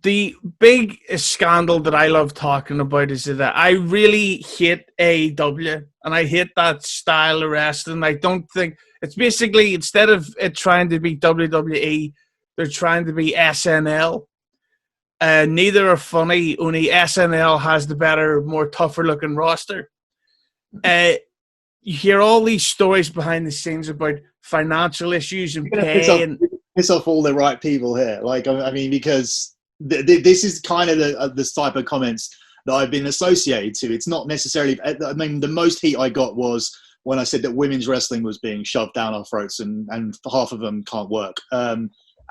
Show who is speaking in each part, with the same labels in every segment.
Speaker 1: the big scandal that I love talking about is that I really hate AEW, and I hate that style of wrestling. I don't think it's basically, instead of it trying to be WWE, they're trying to be SNL. Neither are funny, only SNL has the better, more tougher looking roster. You hear all these stories behind the scenes about financial issues and pay.
Speaker 2: Piss off all the right people here. Like, I mean, because this is kind of the type of comments that I've been associated to. It's not necessarily, I mean, the most heat I got was when I said that women's wrestling was being shoved down our throats and half of them can't work.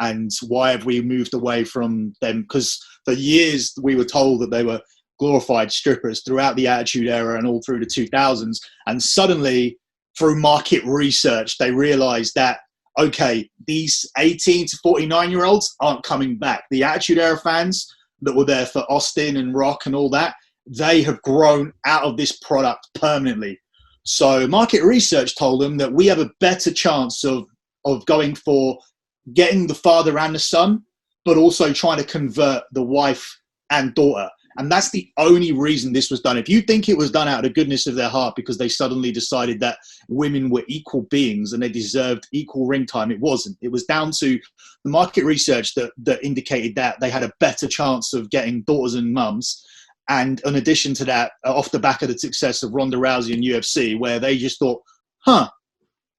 Speaker 2: And why have we moved away from them? Because for years we were told that they were glorified strippers throughout the Attitude Era and all through the 2000s. And suddenly, through market research, they realized that, okay, these 18 to 49-year-olds aren't coming back. The Attitude Era fans that were there for Austin and Rock and all that, they have grown out of this product permanently. So market research told them that we have a better chance of going for getting the father and the son, but also trying to convert the wife and daughter. And that's the only reason this was done. If you think it was done out of the goodness of their heart because they suddenly decided that women were equal beings and they deserved equal ring time, it wasn't. It was down to the market research that indicated that they had a better chance of getting daughters and mums. And in addition to that, off the back of the success of Ronda Rousey and UFC, where they just thought, a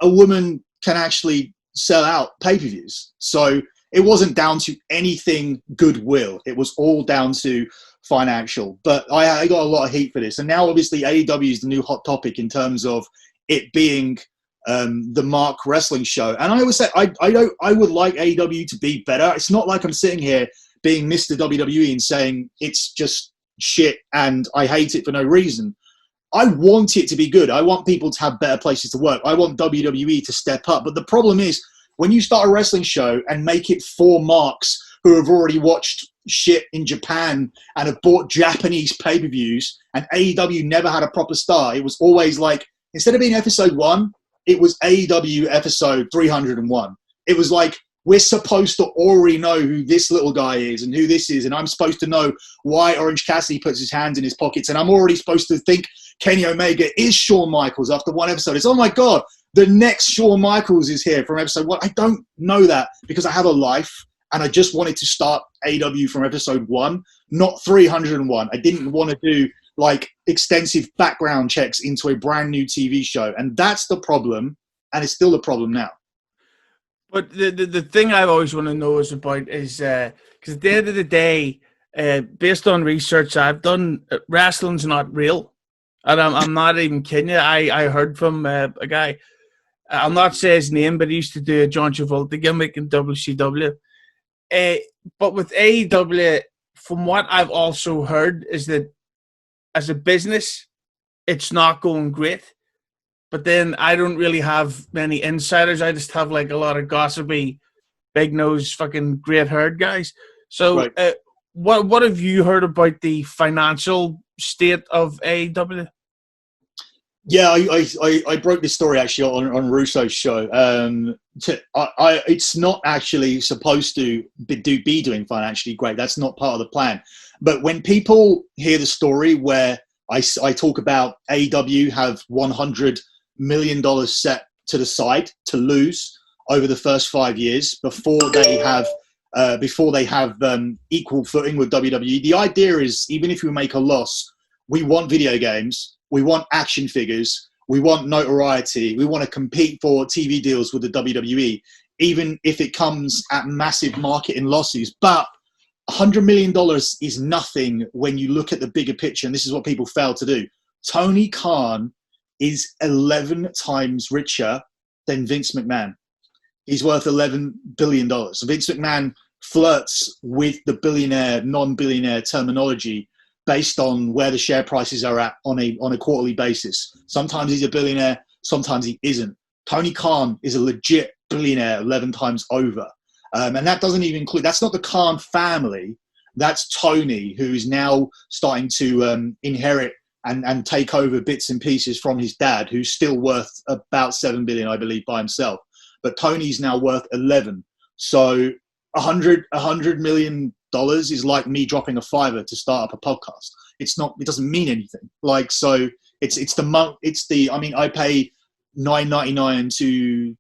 Speaker 2: woman can actually sell out pay-per-views. So it wasn't down to anything goodwill. It was all down to financial. But I got a lot of heat for this. And now obviously AEW is the new hot topic in terms of it being the Mark wrestling show. And I always say I would like AEW to be better. It's not like I'm sitting here being Mr. WWE and saying it's just shit and I hate it for no reason. I want it to be good. I want people to have better places to work. I want WWE to step up. But the problem is, when you start a wrestling show and make it for marks who have already watched shit in Japan and have bought Japanese pay-per-views, and AEW never had a proper start. It was always like, instead of being episode 1, it was AEW episode 301. It was like, we're supposed to already know who this little guy is and who this is, and I'm supposed to know why Orange Cassidy puts his hands in his pockets, and I'm already supposed to think Kenny Omega is Shawn Michaels after one episode. It's, oh my God, the next Shawn Michaels is here from episode 1. I don't know that because I have a life, and I just wanted to start AEW from episode 1, not 301. I didn't want to do like extensive background checks into a brand new TV show, and that's the problem, and it's still the problem now.
Speaker 1: But the thing I've always want to know is about is because at the end of the day, based on research I've done, wrestling's not real, and I'm not even kidding you. I heard from a guy, I'll not say his name, but he used to do a John Travolta gimmick in WCW. But with AEW, from what I've also heard, is that as a business, it's not going great. But then I don't really have many insiders. I just have like a lot of gossipy, big nose, fucking great haired guys. So right. What have you heard about the financial state of AEW?
Speaker 2: Yeah, I broke this story actually on Russo's show. It's not actually supposed to be doing financially great. That's not part of the plan. But when people hear the story where I talk about AEW have $100 million set to the side to lose over the first 5 years before they have equal footing with WWE. The idea is, even if we make a loss, we want video games, we want action figures, we want notoriety, we want to compete for TV deals with the WWE, even if it comes at massive marketing losses. But $100 million is nothing when you look at the bigger picture, and this is what people fail to do. Tony Khan is 11 times richer than Vince McMahon. He's worth $11 billion. Vince McMahon flirts with the billionaire, non-billionaire terminology based on where the share prices are at on a quarterly basis. Sometimes he's a billionaire, sometimes he isn't. Tony Khan is a legit billionaire 11 times over. And that doesn't even include, that's not the Khan family. That's Tony, who is now starting to inherit and take over bits and pieces from his dad, who's still worth about $7 billion, I believe, by himself. But Tony's now worth 11. So $100 million dollars is like me dropping a $5 to start up a podcast. It doesn't mean anything. Like, so I mean, I pay $9.99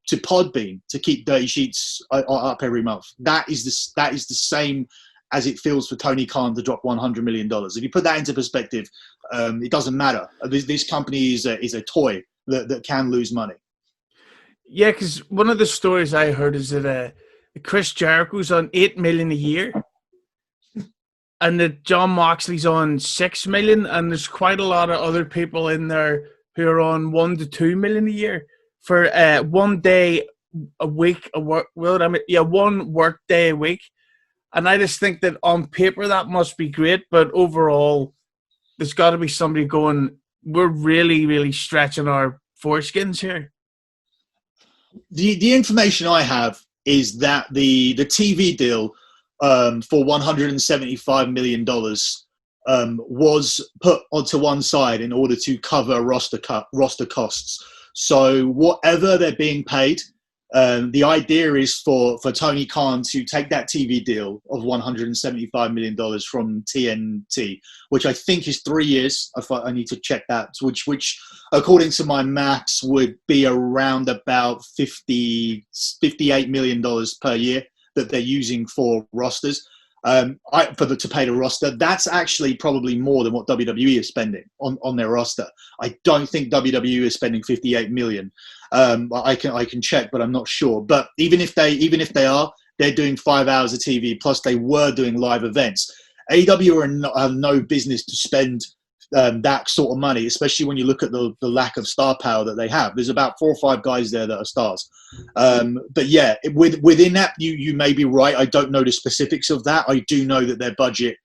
Speaker 2: to Podbean to keep Dirty Sheets up every month. That is the same as it feels for Tony Khan to drop $100 million. If you put that into perspective, it doesn't matter. This company is a toy that can lose money.
Speaker 1: Yeah, because one of the stories I heard is that Chris Jericho's on $8 million a year, and that Jon Moxley's on $6 million, and there's quite a lot of other people in there who are on $1 to $2 million a year for 1 day a week. One work day a week. And I just think that on paper that must be great, but overall, there's got to be somebody going, we're really, really stretching our foreskins here.
Speaker 2: The information I have is that the TV deal for $175 million was put onto one side in order to cover roster costs. So whatever they're being paid, the idea is for Tony Khan to take that TV deal of $175 million from TNT, which I think is 3 years. I need to check that, which according to my maths would be around about $58 million per year that they're using for rosters. To pay the roster, that's actually probably more than what WWE is spending on their roster. I don't think WWE is spending $58 million. I can check, but I'm not sure. But even if they are, they're doing 5 hours of TV, plus they were doing live events. AEW have no business to spend that sort of money, especially when you look at the lack of star power that they have. There's about 4 or 5 guys there that are stars. But yeah, within that, you may be right. I don't know the specifics of that. I do know that their budget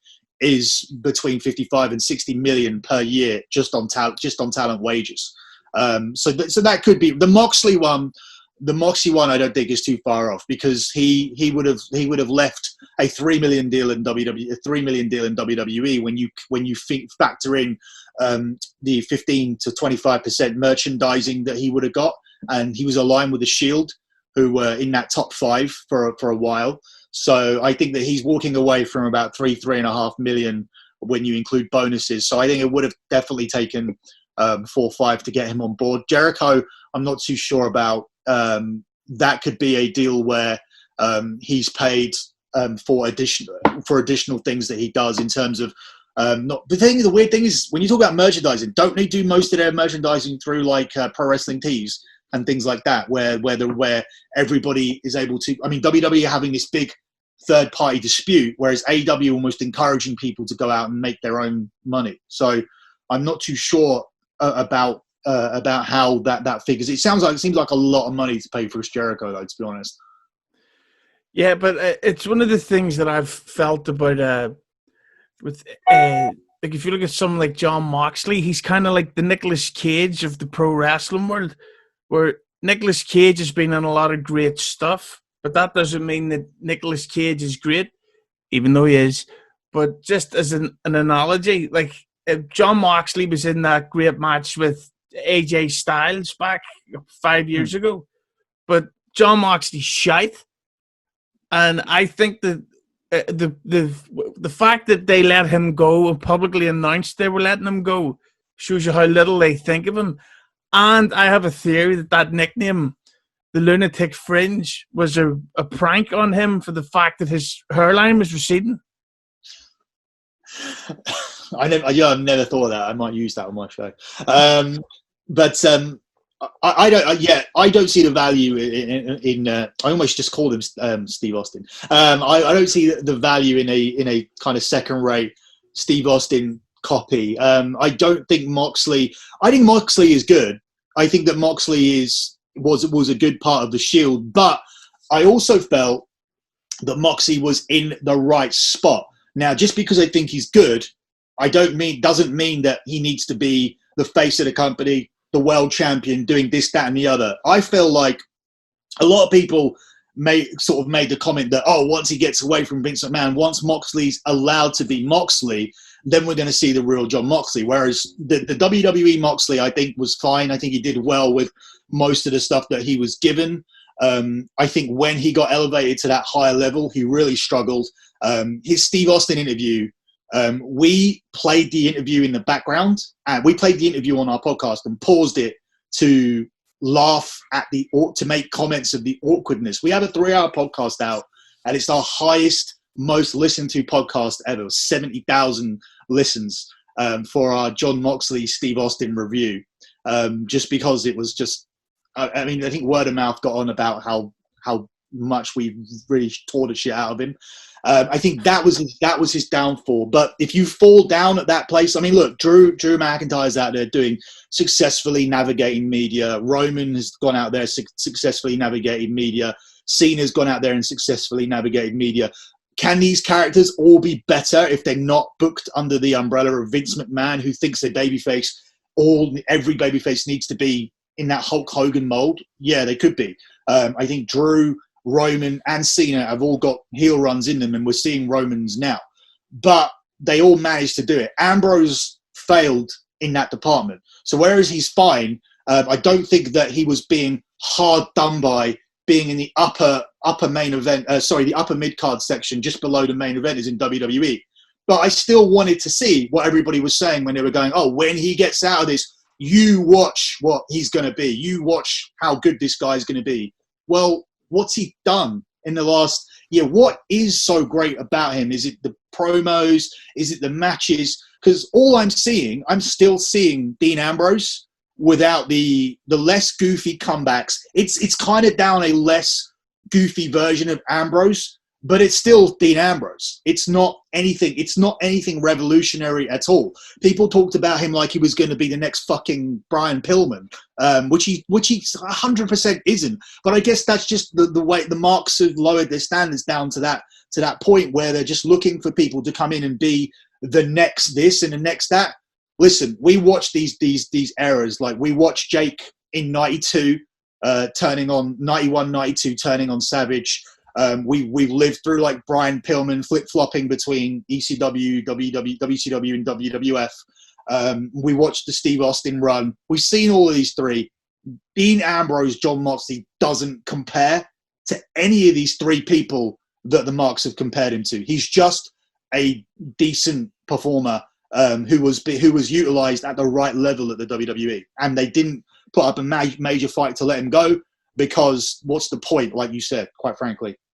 Speaker 2: is between 55 and 60 million per year just on talent wages. So that could be the Moxley one. The Moxley one, I don't think is too far off, because he would have left a $3 million deal in WWE when you factor in the 15 to 25% merchandising that he would have got, and he was aligned with the Shield, who were in that top 5 for a while. So I think that he's walking away from about $3.5 million when you include bonuses. So I think it would have definitely taken 4 or 5 to get him on board. Jericho, I'm not too sure about. That could be a deal where he's paid for additional things that he does in terms of the weird thing is, when you talk about merchandising, don't they do most of their merchandising through like Pro Wrestling Tees and things like that, where everybody is able to? I mean, WWE are having this big third party dispute, whereas AEW almost encouraging people to go out and make their own money. So I'm not too sure about how that figures. It seems like a lot of money to pay for Chris Jericho, though, to be honest.
Speaker 1: Yeah, but it's one of the things that I've felt about like if you look at someone like Jon Moxley, he's kind of like the Nicolas Cage of the pro wrestling world, where Nicolas Cage has been in a lot of great stuff, but that doesn't mean that Nicolas Cage is great, even though he is. But just as an analogy, like if Jon Moxley was in that great match with AJ Styles back 5 years ago, but Jon Moxley's shite, and I think that the fact that they let him go and publicly announced they were letting him go shows you how little they think of him. And I have a theory that nickname, the Lunatic Fringe, was a prank on him for the fact that his hairline was receding.
Speaker 2: I've never thought of that. I might use that on my show. I don't see the value in I almost just called him Steve Austin. I don't see the value in a kind of second-rate Steve Austin copy. I don't think Moxley. I think Moxley is good. I think that Moxley was a good part of the Shield, but I also felt that Moxley was in the right spot. Now, just because I think he's good, doesn't mean that he needs to be the face of the company, the world champion, doing this, that, and the other. I feel like a lot of people made the comment that, once he gets away from Vince McMahon, once Moxley's allowed to be Moxley, then we're going to see the real Jon Moxley. Whereas the WWE Moxley, I think, was fine. I think he did well with most of the stuff that he was given. I think when he got elevated to that higher level, he really struggled. His Steve Austin interview, we played the interview in the background, and we played the interview on our podcast and paused it to laugh at to make comments of the awkwardness. We have a 3-hour podcast out, and it's our highest, most listened to podcast ever. 70,000 listens for our Jon Moxley Steve Austin review, just because it was just, I mean, I think word of mouth got on about how much we really tore the shit out of him. I think that was his downfall. But if you fall down at that place, I mean, look, Drew McIntyre's out there doing successfully navigating media. Roman has gone out there successfully navigating media. Cena's gone out there and successfully navigated media. Can these characters all be better if they're not booked under the umbrella of Vince McMahon, who thinks they're babyface? Every babyface needs to be in that Hulk Hogan mold. Yeah, they could be. I think Drew, Roman, and Cena have all got heel runs in them, and we're seeing Roman's now. But they all managed to do it. Ambrose failed in that department. So whereas he's fine, I don't think that he was being hard done by being in the upper main event, the upper mid-card section just below the main event is in WWE. But I still wanted to see what everybody was saying when they were going, oh, when he gets out of this, you watch what he's going to be. You watch how good this guy's going to be. Well, what's he done in the last year? What is so great about him? Is it the promos? Is it the matches? Because I'm still seeing Dean Ambrose without the less goofy comebacks. It's kind of down a less goofy version of Ambrose, but it's still Dean Ambrose. It's not anything revolutionary at all. People talked about him like he was going to be the next fucking Brian Pillman, which he 100% isn't. But I guess that's just the way the Marks have lowered their standards down to that point where they're just looking for people to come in and be the next this and the next that. Listen, we watched these eras. Like we watched Jake in 92 turning on 91, 92 turning on Savage. We've lived through like Brian Pillman flip-flopping between ECW, WCW, and WWF. We watched the Steve Austin run. We've seen all of these three. Dean Ambrose, Jon Moxley doesn't compare to any of these three people that the Marks have compared him to. He's just a decent performer who was utilized at the right level at the WWE, and they didn't put up a major fight to let him go because what's the point? Like you said, quite frankly.